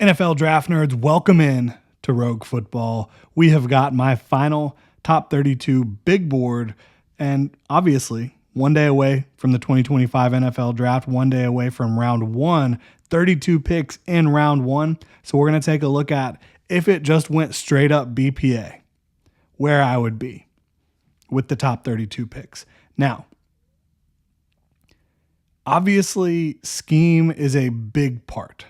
NFL draft nerds, welcome in to Rogue Football. We have got my final top 32 big board, and obviously, one day away from the 2025 NFL draft, one day away from round one, 32 picks in round one. So we're going to take a look at if it just went straight up BPA, where I would be with the top 32 picks. Now, obviously, scheme is a big part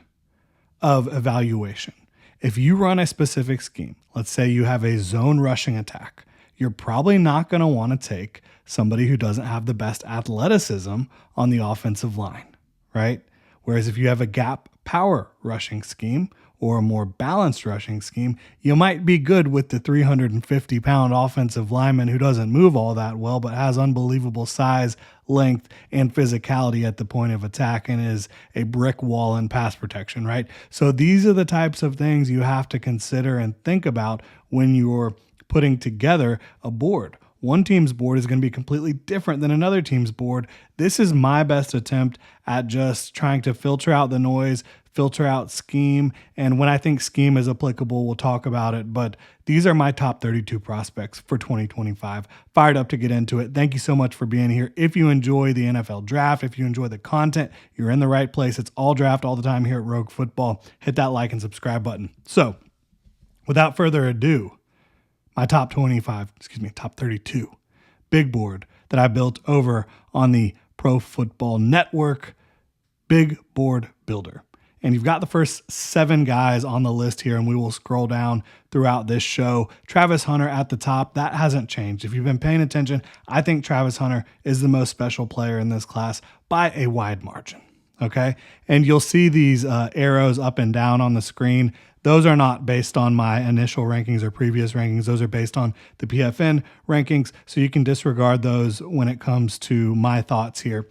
of evaluation. If you run a specific scheme, let's say you have a zone rushing attack, you're probably not going to want to take somebody who doesn't have the best athleticism on the offensive line, right? Whereas if you have a gap power rushing scheme or a more balanced rushing scheme, you might be good with the 350-pound offensive lineman who doesn't move all that well, but has unbelievable size, length, and physicality at the point of attack and is a brick wall in pass protection, right? So these are the types of things you have to consider and think about when you're putting together a board. One team's board is going to be completely different than another team's board. This is my best attempt at just trying to filter out the noise, filter out scheme. And when I think scheme is applicable, we'll talk about it. But these are my top 32 prospects for 2025. Fired up to get into it. Thank you so much for being here. If you enjoy the NFL draft, if you enjoy the content, you're in the right place. It's all draft all the time here at Rogue Football. Hit that like and subscribe button. So without further ado, my top 32 big board that I built over on the Pro Football Network Big Board Builder. And you've got the first 7 guys on the list here, and we will scroll down throughout this show. Travis Hunter at the top, that hasn't changed. If you've been paying attention, I think Travis Hunter is the most special player in this class by a wide margin, okay? And you'll see these arrows up and down on the screen. Those are not based on my initial rankings or previous rankings. Those are based on the PFN rankings, so you can disregard those when it comes to my thoughts here.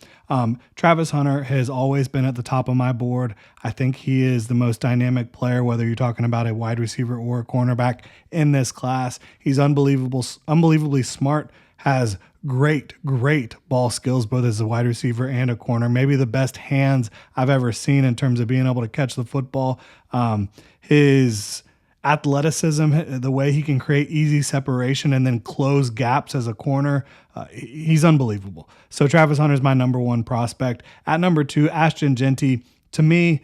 Travis Hunter has always been at the top of my board. I think he is the most dynamic player, whether you're talking about a wide receiver or a cornerback in this class. He's unbelievably smart, has great ball skills, both as a wide receiver and a corner. Maybe the best hands I've ever seen in terms of being able to catch the football. His athleticism, the way he can create easy separation and then close gaps as a corner, he's unbelievable. So Travis Hunter is my number one prospect. At number 2, Ashton Jeanty, to me,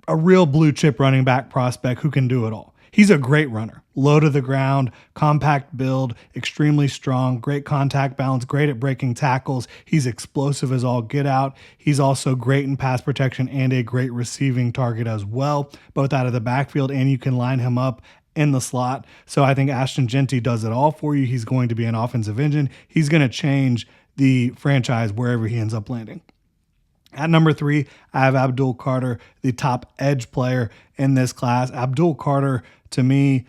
a real blue chip running back prospect who can do it all. He's a great runner, low to the ground, compact build, extremely strong, great contact balance, great at breaking tackles. He's explosive as all get out. He's also great in pass protection and a great receiving target as well, both out of the backfield, and you can line him up in the slot. So I think Ashton Jeanty does it all for you. He's going to be an offensive engine. He's going to change the franchise wherever he ends up landing. At number 3, I have Abdul Carter, the top edge player in this class. Abdul Carter, to me,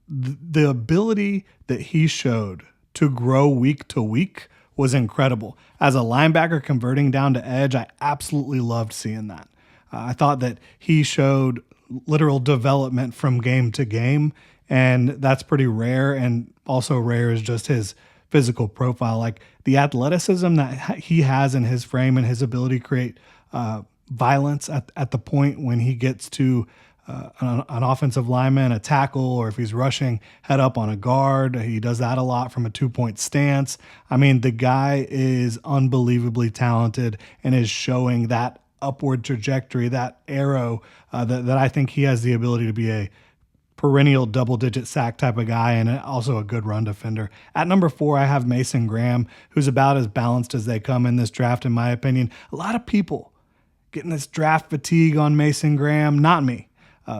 the ability that he showed to grow week to week was incredible. As a linebacker converting down to edge, I absolutely loved seeing that. I thought that he showed literal development from game to game, and that's pretty rare. And also rare is just his physical profile, like the athleticism that he has in his frame and his ability to create violence at the point when he gets to an offensive lineman, a tackle, or if he's rushing head up on a guard. He does that a lot from a 2-point stance. I mean, the guy is unbelievably talented and is showing that upward trajectory, that arrow that I think he has the ability to be a perennial double-digit sack type of guy and also a good run defender. At number 4, I have Mason Graham, who's about as balanced as they come in this draft, in my opinion. A lot of people getting this draft fatigue on Mason Graham, not me.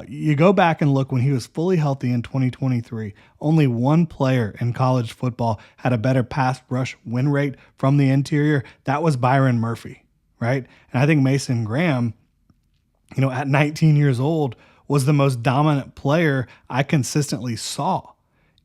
You go back and look when he was fully healthy in 2023, only one player in college football had a better pass rush win rate from the interior. That was Byron Murphy, right? And I think Mason Graham, at 19 years old, was the most dominant player I consistently saw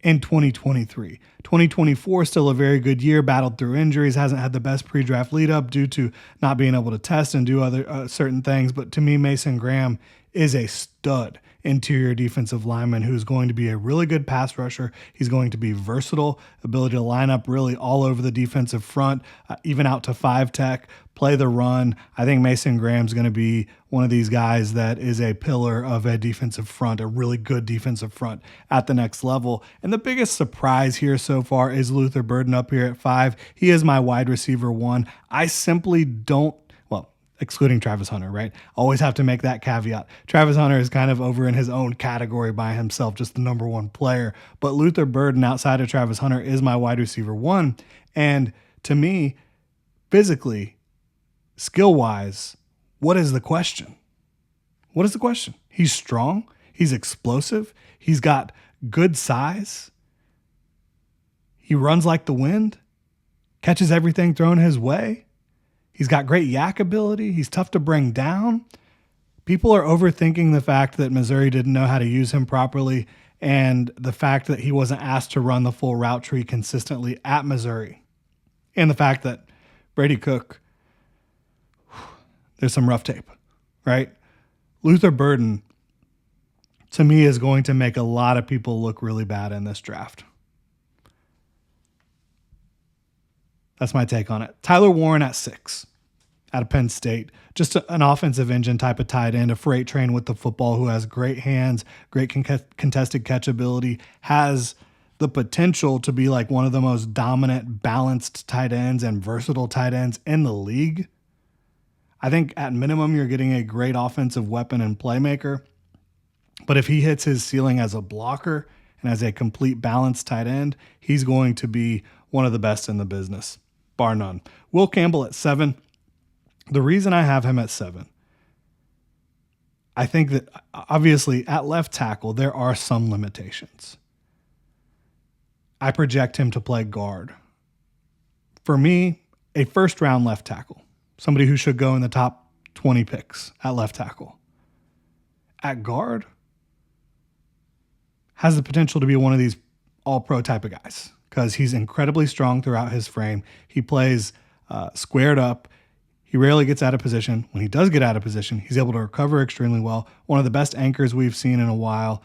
in 2023. 2024 still a very good year, battled through injuries, hasn't had the best pre-draft lead up due to not being able to test and do other certain things. But to me, Mason Graham is a stud interior defensive lineman who's going to be a really good pass rusher. He's going to be versatile, ability to line up really all over the defensive front, even out to 5-tech, play the run. I think Mason Graham's going to be one of these guys that is a pillar of a defensive front, a really good defensive front at the next level. And the biggest surprise here so far is Luther Burden up here at 5. He is my wide receiver 1. I simply don't, excluding Travis Hunter, right? Always have to make that caveat. Travis Hunter is kind of over in his own category by himself, just the number 1 player. But Luther Burden, outside of Travis Hunter, is my wide receiver 1. And to me, physically, skill-wise, what is the question? What is the question? He's strong. He's explosive. He's got good size. He runs like the wind, catches everything thrown his way. He's got great yak ability. He's tough to bring down. People are overthinking the fact that Missouri didn't know how to use him properly and the fact that he wasn't asked to run the full route tree consistently at Missouri. And the fact that Brady Cook, there's some rough tape, right? Luther Burden, to me, is going to make a lot of people look really bad in this draft. That's my take on it. Tyler Warren at 6 out of Penn State. Just an offensive engine type of tight end, a freight train with the football who has great hands, great contested catch ability, has the potential to be like one of the most dominant, balanced tight ends and versatile tight ends in the league. I think at minimum you're getting a great offensive weapon and playmaker. But if he hits his ceiling as a blocker and as a complete balanced tight end, he's going to be one of the best in the business. Bar none. Will Campbell at 7. The reason I have him at 7, I think that obviously at left tackle, there are some limitations. I project him to play guard. For me, a first-round left tackle, somebody who should go in the top 20 picks at left tackle. At guard, has the potential to be one of these all-pro type of guys, because he's incredibly strong throughout his frame. He plays squared up. He rarely gets out of position. When he does get out of position, he's able to recover extremely well. One of the best anchors we've seen in a while.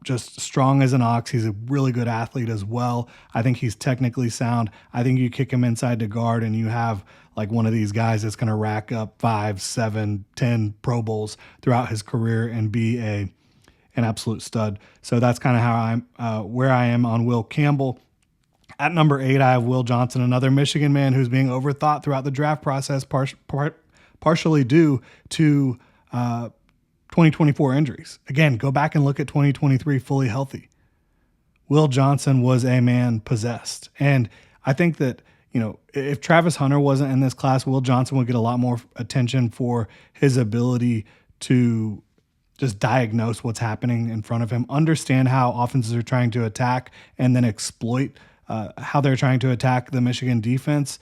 Just strong as an ox. He's a really good athlete as well. I think he's technically sound. I think you kick him inside to guard and you have like one of these guys that's going to rack up 5, 7, 10 Pro Bowls throughout his career and be an absolute stud. So that's kind of how where I am on Will Campbell. At number 8, I have Will Johnson, another Michigan man who's being overthought throughout the draft process, partially due to 2024 injuries. Again, go back and look at 2023 fully healthy. Will Johnson was a man possessed. And I think that, if Travis Hunter wasn't in this class, Will Johnson would get a lot more attention for his ability to just diagnose what's happening in front of him, understand how offenses are trying to attack, and then exploit how they're trying to attack the Michigan defense.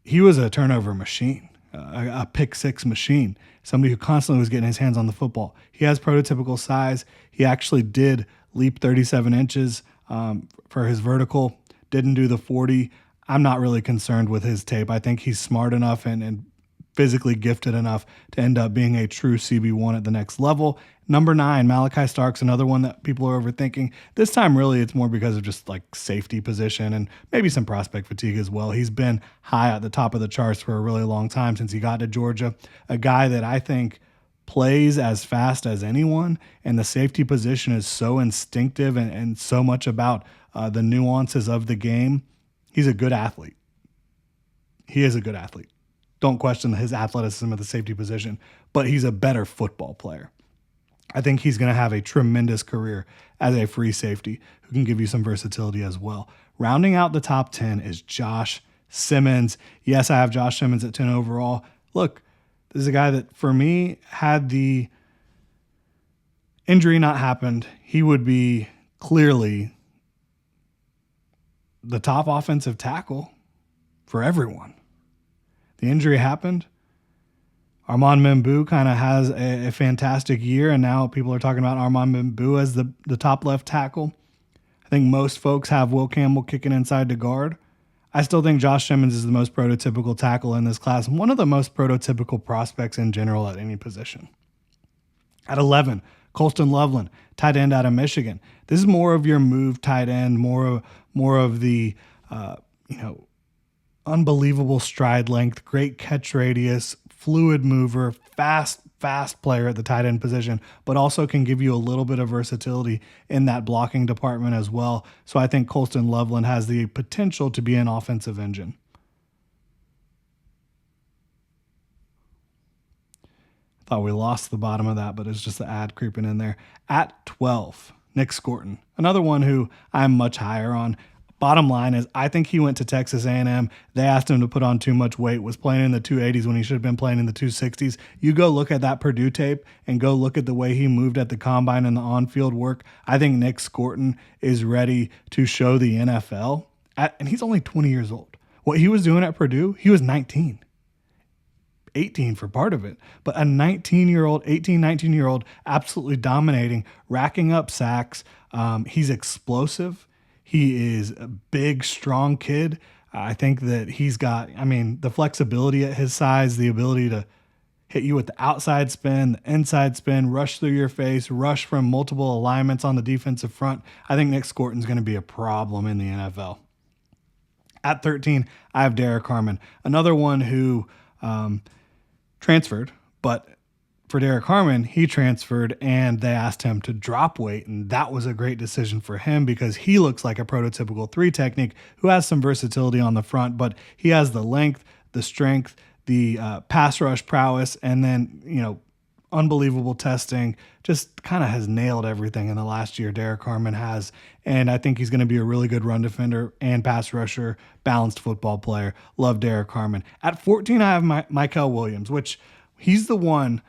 He was a turnover machine, a pick 6 machine, somebody who constantly was getting his hands on the football. He has prototypical size. He actually did leap 37 inches for his vertical, didn't do the 40. I'm not really concerned with his tape. I think he's smart enough and physically gifted enough to end up being a true CB1 at the next level. Number 9, Malachi Starks, another one that people are overthinking. This time, really, it's more because of just like safety position and maybe some prospect fatigue as well. He's been high at the top of the charts for a really long time since he got to Georgia. A guy that I think plays as fast as anyone, and the safety position is so instinctive and so much about the nuances of the game. He's a good athlete. He is a good athlete. Don't question his athleticism at the safety position, but he's a better football player. I think he's going to have a tremendous career as a free safety who can give you some versatility as well. Rounding out the top 10 is Josh Simmons. Yes, I have Josh Simmons at 10 overall. Look, this is a guy that, for me, had the injury not happened, he would be clearly the top offensive tackle for everyone. The injury happened. Armand Membou kind of has a fantastic year, and now people are talking about Armand Membou as the top left tackle. I think most folks have Will Campbell kicking inside to guard. I still think Josh Simmons is the most prototypical tackle in this class, and one of the most prototypical prospects in general at any position. At 11, Colston Loveland, tight end out of Michigan. This is more of your move tight end, more of the you know, unbelievable stride length, great catch radius, fluid mover, fast player at the tight end position, but also can give you a little bit of versatility in that blocking department as well. So I think Colston Loveland has the potential to be an offensive engine. Thought we lost the bottom of that, but it's just the ad creeping in there. At 12, Nick Scorton, another one who I'm much higher on. Bottom line is, I think he went to Texas A&M. They asked him to put on too much weight, was playing in the 280s when he should have been playing in the 260s. You go look at that Purdue tape and go look at the way he moved at the combine and the on-field work. I think Nick Scorton is ready to show the NFL. And he's only 20 years old. What he was doing at Purdue, he was 19. 18 for part of it, but a 19-year-old, absolutely dominating, racking up sacks. He's explosive. He is a big, strong kid. I think that he's got, the flexibility at his size, the ability to hit you with the outside spin, the inside spin, rush through your face, rush from multiple alignments on the defensive front. I think Nick Scorton's going to be a problem in the NFL. At 13, I have Derek Harmon, another one who transferred, but for Derek Harmon, he transferred and they asked him to drop weight, and that was a great decision for him because he looks like a prototypical 3 technique who has some versatility on the front, but he has the length, the strength, the pass rush prowess, and then, unbelievable testing. Just kind of has nailed everything in the last year, Derek Harmon has, and I think he's going to be a really good run defender and pass rusher, balanced football player. Love Derek Harmon. At 14, I have Mykel Williams, which he's the one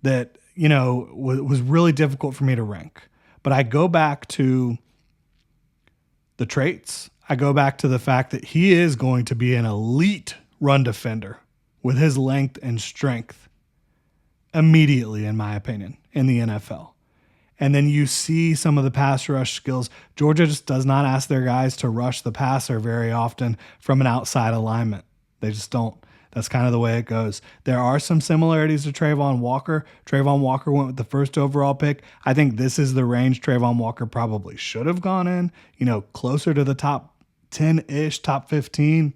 that, was really difficult for me to rank. But I go back to the traits. I go back to the fact that he is going to be an elite run defender with his length and strength immediately, in my opinion, in the NFL. And then you see some of the pass rush skills. Georgia just does not ask their guys to rush the passer very often from an outside alignment. They just don't. That's kind of the way it goes. There are some similarities to Travon Walker. Travon Walker went with the first overall pick. I think this is the range Travon Walker probably should have gone in, closer to the top 10-ish, top 15.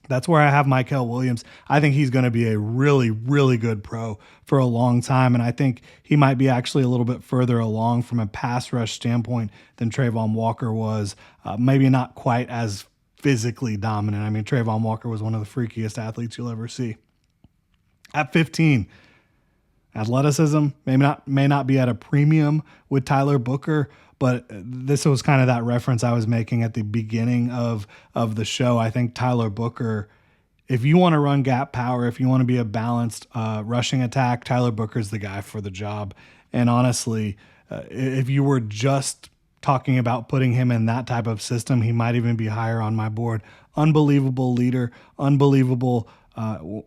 That's where I have Mykel Williams. I think he's going to be a really, really good pro for a long time, and I think he might be actually a little bit further along from a pass rush standpoint than Travon Walker was. Maybe not quite as physically dominant. Travon Walker was one of the freakiest athletes you'll ever see. At 15, athleticism may not be at a premium with Tyler Booker, but this was kind of that reference I was making at the beginning of the show. I think Tyler Booker, if you want to run gap power, if you want to be a balanced rushing attack, Tyler Booker's the guy for the job. And honestly, if you were just talking about putting him in that type of system, he might even be higher on my board. Unbelievable leader, unbelievable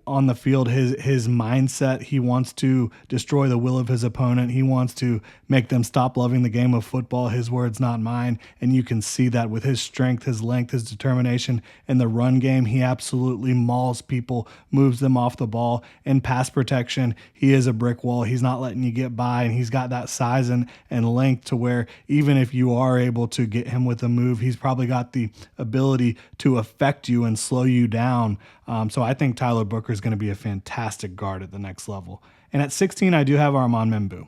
on the field. His mindset, he wants to destroy the will of his opponent. He wants to make them stop loving the game of football. His words, not mine. And you can see that with his strength, his length, his determination in the run game. He absolutely mauls people, moves them off the ball. In pass protection, he is a brick wall. He's not letting you get by, and he's got that size and length to where even if you are able to get him with a move, he's probably got the ability to affect you and slow you down. So I think Tyler Booker is going to be a fantastic guard at the next level. And at 16, I do have Armand Membou.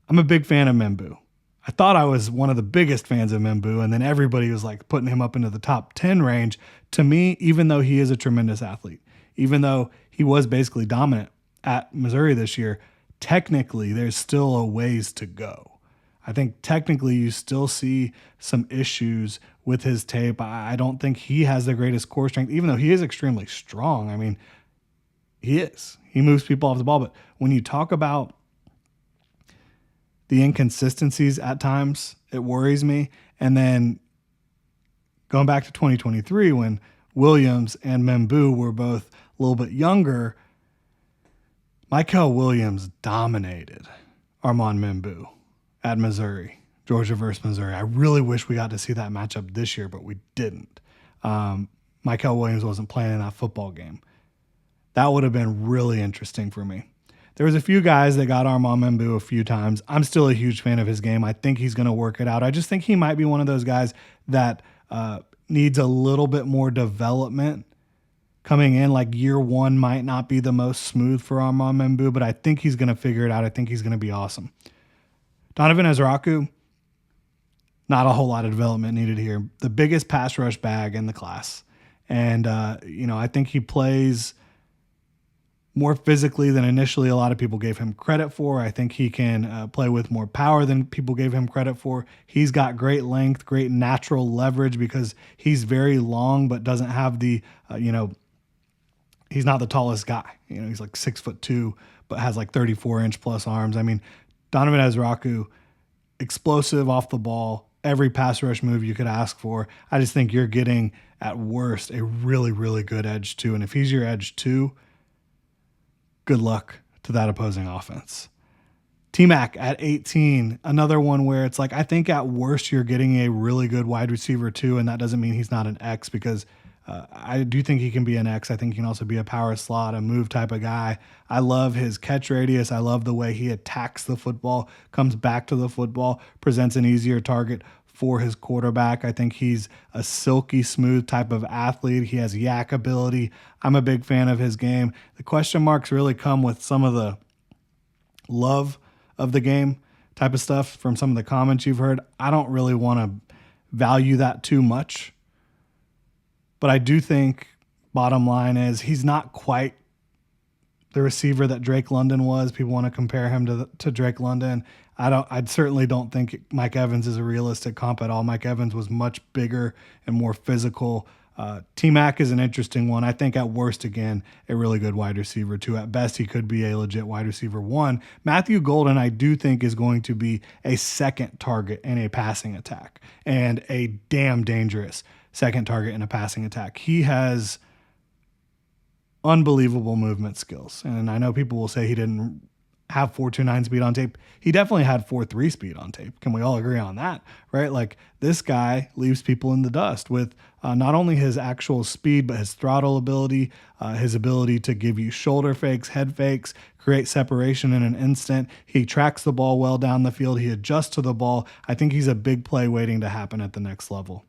I'm a big fan of Membou. I thought I was one of the biggest fans of Membou, and then everybody was like putting him up into the top 10 range. To me, even though he is a tremendous athlete, even though he was basically dominant at Missouri this year, technically there's still a ways to go. I think technically you still see some issues with his tape. I don't think he has the greatest core strength, even though he is extremely strong. He is. He moves people off the ball. But when you talk about the inconsistencies at times, it worries me. And then going back to 2023 when Williams and Membou were both a little bit younger, Mykel Williams dominated Armand Membou at Missouri, Georgia versus Missouri. I really wish we got to see that matchup this year, but we didn't. Mykel Williams wasn't playing in that football game. That would have been really interesting for me. There was a few guys that got Armand Membu a few times. I'm still a huge fan of his game. I think he's going to work it out. I just think he might be one of those guys that needs a little bit more development coming in. Like year one might not be the most smooth for Armand Membu, but I think he's going to figure it out. I think he's going to be awesome. Donovan Ezraku, not a whole lot of development needed here. The biggest pass rush bag in the class. And, I think he plays more physically than initially a lot of people gave him credit for. I think he can play with more power than people gave him credit for. He's got great length, great natural leverage because he's very long, but doesn't have the, he's not the tallest guy. He's like 6'2", but has like 34-inch plus arms. I mean, Donovan Ezraku, explosive off the ball, every pass rush move you could ask for. I just think you're getting, at worst, a really, really good edge 2. And if he's your edge 2, good luck to that opposing offense. T-Mac at 18, another one where it's like, I think at worst you're getting a really good wide receiver 2, and that doesn't mean he's not an X because I do think he can be an X. I think he can also be a power slot, a move type of guy. I love his catch radius. I love the way he attacks the football, comes back to the football, presents an easier target for his quarterback. I think he's a silky smooth type of athlete. He has yak ability. I'm a big fan of his game. The question marks really come with some of the love of the game type of stuff from some of the comments you've heard. I don't really want to value that too much. But I do think, bottom line is, he's not quite the receiver that Drake London was. People want to compare him to Drake London. I certainly don't think Mike Evans is a realistic comp at all. Mike Evans was much bigger and more physical. T-Mac is an interesting one. I think at worst, again, a really good wide receiver 2. At best, he could be a legit wide receiver 1. Matthew Golden, I do think, is going to be a second target in a passing attack and a damn dangerous second target in a passing attack. He has unbelievable movement skills. And I know people will say he didn't have 4.29 speed on tape. He definitely had 4.3 speed on tape. Can we all agree on that, right? Like, this guy leaves people in the dust with not only his actual speed, but his throttle ability, his ability to give you shoulder fakes, head fakes, create separation in an instant. He tracks the ball well down the field. He adjusts to the ball. I think he's a big play waiting to happen at the next level.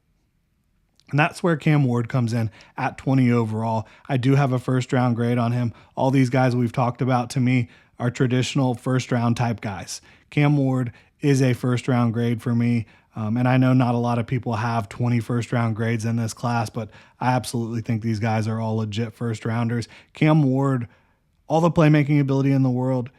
And that's where Cam Ward comes in at 20 overall. I do have a first-round grade on him. All these guys we've talked about, to me, are traditional first-round type guys. Cam Ward is a first-round grade for me. And I know not a lot of people have 20 first-round grades in this class, but I absolutely think these guys are all legit first-rounders. Cam Ward, all the playmaking ability in the world,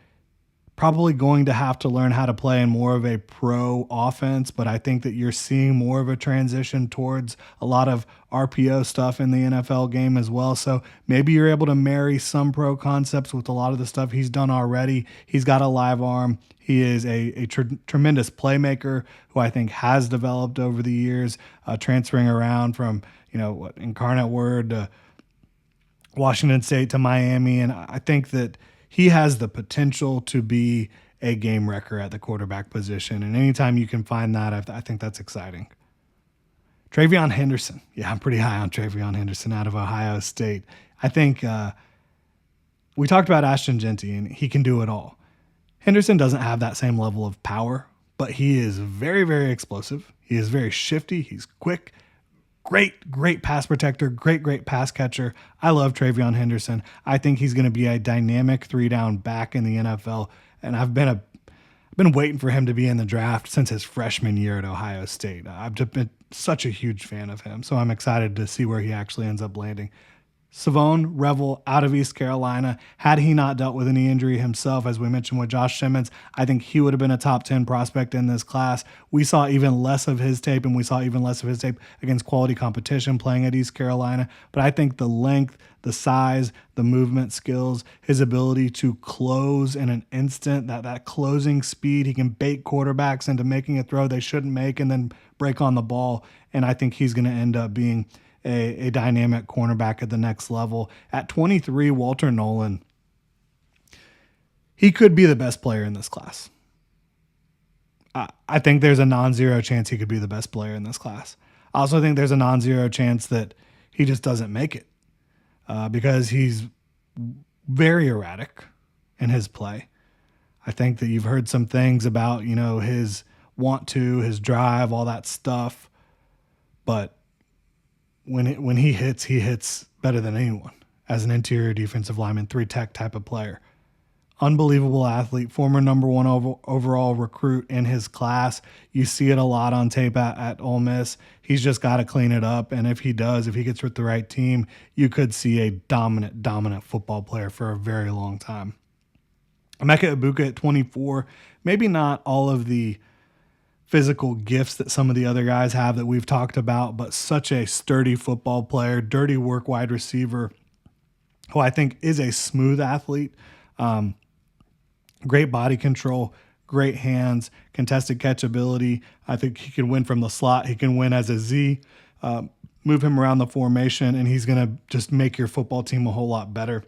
probably going to have to learn how to play in more of a pro offense, but I think that you're seeing more of a transition towards a lot of RPO stuff in the NFL game as well. So maybe you're able to marry some pro concepts with a lot of the stuff he's done already. He's got a live arm. He is a tremendous playmaker who I think has developed over the years, transferring around from, Incarnate Word to Washington State to Miami. And I think that he has the potential to be a game wrecker at the quarterback position. And anytime you can find that, I think that's exciting. TreVeyon Henderson. Yeah, I'm pretty high on TreVeyon Henderson out of Ohio State. I think we talked about Ashton Jeanty, and he can do it all. Henderson doesn't have that same level of power, but he is very, very explosive. He is very shifty. He's quick. Great pass protector, great pass catcher. I love TreVeyon Henderson. I think he's going to be a dynamic 3-down back in the NFL, and I've been waiting for him to be in the draft since his freshman year at Ohio State. I've just been such a huge fan of him, so I'm excited to see where he actually ends up landing. Savone Revel out of East Carolina. Had he not dealt with any injury himself, as we mentioned with Josh Simmons, I think he would have been a top 10 prospect in this class. We saw even less of his tape, and we saw even less of his tape against quality competition playing at East Carolina. But I think the length, the size, the movement skills, his ability to close in an instant, that closing speed, he can bait quarterbacks into making a throw they shouldn't make and then break on the ball. And I think he's going to end up being a dynamic cornerback at the next level. At 23, Walter Nolan, he could be the best player in this class. I think there's a non-zero chance he could be the best player in this class. I also think there's a non-zero chance that he just doesn't make it because he's very erratic, in his play. I think that you've heard some things about, his his drive, all that stuff. But when he hits better than anyone as an interior defensive lineman, 3-tech type of player. Unbelievable athlete, former number one overall recruit in his class. You see it a lot on tape at Ole Miss. He's just got to clean it up. And if he gets with the right team, you could see a dominant football player for a very long time. Emeka Egbuka at 24, maybe not all of the physical gifts that some of the other guys have that we've talked about, but such a sturdy football player, dirty work wide receiver, who I think is a smooth athlete. Great body control, great hands, contested catch ability. I think he can win from the slot. He can win as a Z. Move him around the formation, and he's going to just make your football team a whole lot better.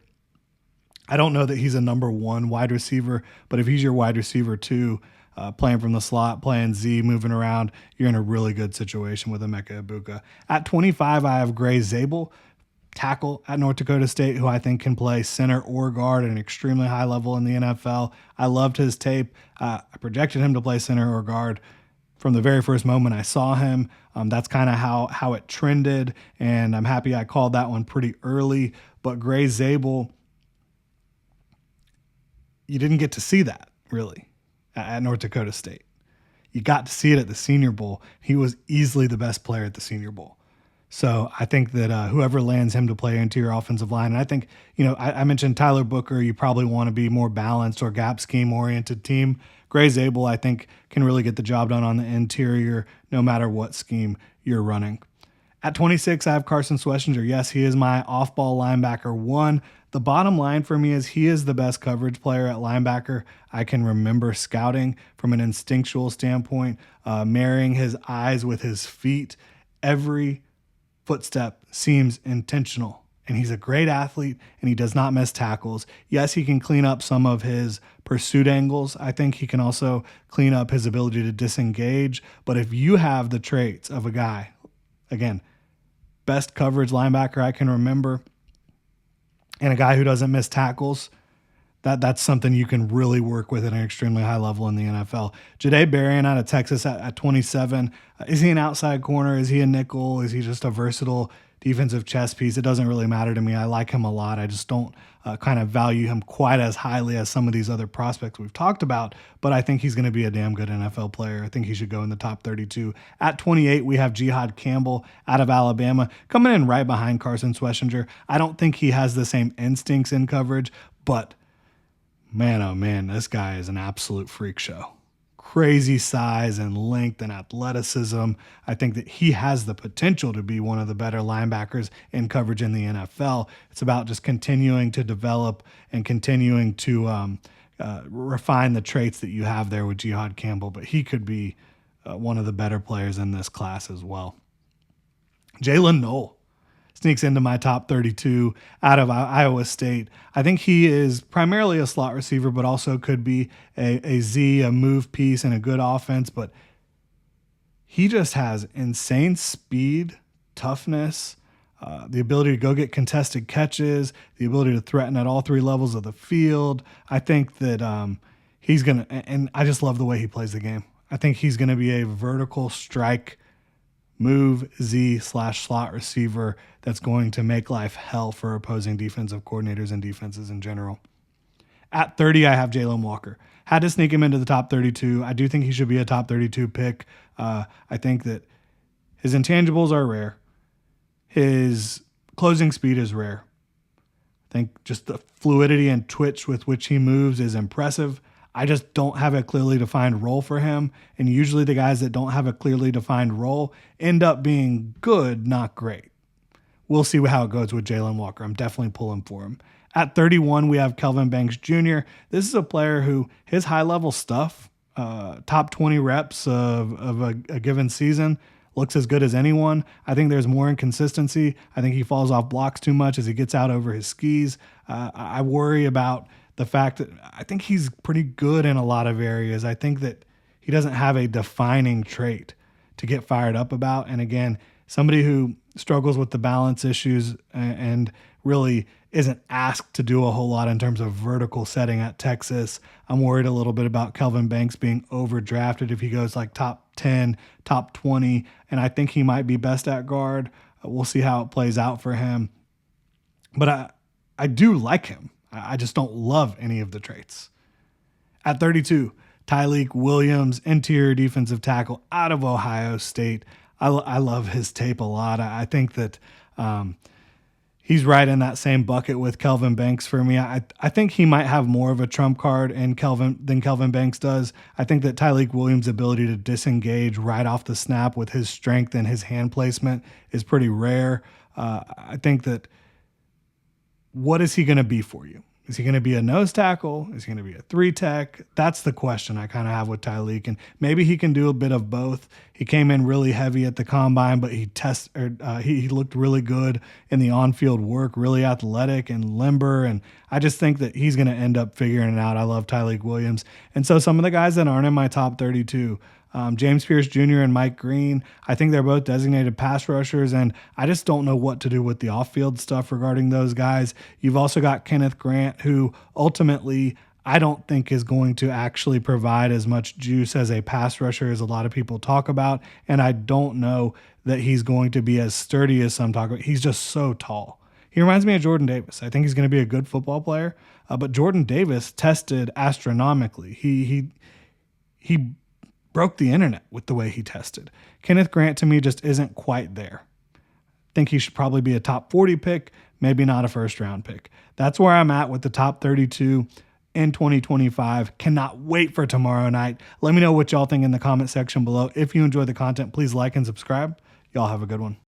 I don't know that he's a number one wide receiver, but if he's your wide receiver too, playing from the slot, playing Z, moving around, you're in a really good situation with Emeka Egbuka. At 25, I have Gray Zabel, tackle at North Dakota State, who I think can play center or guard at an extremely high level in the NFL. I loved his tape. I projected him to play center or guard from the very first moment I saw him. That's kind of how it trended, and I'm happy I called that one pretty early. But Gray Zabel, you didn't get to see that, really, at North Dakota State. You got to see it at the Senior Bowl. He was easily the best player at the Senior Bowl. So I think that whoever lands him to play interior offensive line, and I think, I mentioned Tyler Booker, you probably want to be more balanced or gap scheme-oriented team. Gray Zabel, I think, can really get the job done on the interior no matter what scheme you're running. At 26, I have Carson Schlesinger. Yes, he is my off-ball linebacker one. The bottom line for me is he is the best coverage player at linebacker I can remember scouting from an instinctual standpoint, marrying his eyes with his feet. Every footstep seems intentional, and he's a great athlete, and he does not miss tackles. Yes, he can clean up some of his pursuit angles. I think he can also clean up his ability to disengage. But if you have the traits of a guy, again, best coverage linebacker I can remember, and a guy who doesn't miss tackles, that's something you can really work with at an extremely high level in the NFL. Jahdae Barron out of Texas at 27. Is he an outside corner? Is he a nickel? Is he just a versatile defensive chess piece? It doesn't really matter to me. I like him a lot. I just don't kind of value him quite as highly as some of these other prospects we've talked about, but I think he's going to be a damn good NFL player. I think he should go in the top 32. At 28, we have Jihad Campbell out of Alabama, coming in right behind Carson Schlesinger. I don't think he has the same instincts in coverage, but man, oh man, this guy is an absolute freak show. Crazy size and length and athleticism. I think that he has the potential to be one of the better linebackers in coverage in the NFL. It's about just continuing to develop and continuing to refine the traits that you have there with Jihad Campbell, but he could be one of the better players in this class as well. Jalen Noel sneaks into my top 32 out of Iowa State. I think he is primarily a slot receiver, but also could be a Z, a move piece, and a good offense. But he just has insane speed, toughness, the ability to go get contested catches, the ability to threaten at all three levels of the field. I think that he's going to, and I just love the way he plays the game. I think he's going to be a vertical strike move Z/slot receiver that's going to make life hell for opposing defensive coordinators and defenses in general. At 30, I have Jalen Walker. Had to sneak him into the top 32. I do think he should be a top 32 pick. I think that his intangibles are rare. His closing speed is rare. I think just the fluidity and twitch with which he moves is impressive. I just don't have a clearly defined role for him. And usually the guys that don't have a clearly defined role end up being good, not great. We'll see how it goes with Jalen Walker. I'm definitely pulling for him. At 31, we have Kelvin Banks Jr. This is a player who his high-level stuff, top 20 reps of a given season, looks as good as anyone. I think there's more inconsistency. I think he falls off blocks too much as he gets out over his skis. I worry about the fact that I think he's pretty good in a lot of areas. I think that he doesn't have a defining trait to get fired up about. And again, somebody who struggles with the balance issues and really isn't asked to do a whole lot in terms of vertical setting at Texas. I'm worried a little bit about Kelvin Banks being overdrafted if he goes like top 10, top 20, and I think he might be best at guard. We'll see how it plays out for him. But I do like him. I just don't love any of the traits. At 32, Tyleik Williams, interior defensive tackle out of Ohio State. I love his tape a lot. I think that he's right in that same bucket with Kelvin Banks for me. I think he might have more of a trump card than Kelvin Banks does. I think that Tyleik Williams' ability to disengage right off the snap with his strength and his hand placement is pretty rare. I think that what is he going to be for you? Is he going to be a nose tackle? Is he going to be a 3-tech? That's the question I kind of have with Tyleik, and maybe he can do a bit of both. He came in really heavy at the combine, but he looked really good in the on-field work, really athletic and limber, and I just think that he's going to end up figuring it out. I love Tyleik Williams. And so some of the guys that aren't in my top 32, James Pierce Jr. and Mike Green, I think they're both designated pass rushers, and I just don't know what to do with the off-field stuff regarding those guys. You've also got Kenneth Grant, who ultimately I don't think is going to actually provide as much juice as a pass rusher as a lot of people talk about, and I don't know that he's going to be as sturdy as some talk about. He's just so tall. He reminds me of Jordan Davis. I think he's going to be a good football player, but Jordan Davis tested astronomically. He broke the internet with the way he tested. Kenneth Grant to me just isn't quite there. I think he should probably be a top 40 pick, maybe not a first round pick. That's where I'm at with the top 32 in 2025. Cannot wait for tomorrow night. Let me know what y'all think in the comment section below. If you enjoy the content, please like and subscribe. Y'all have a good one.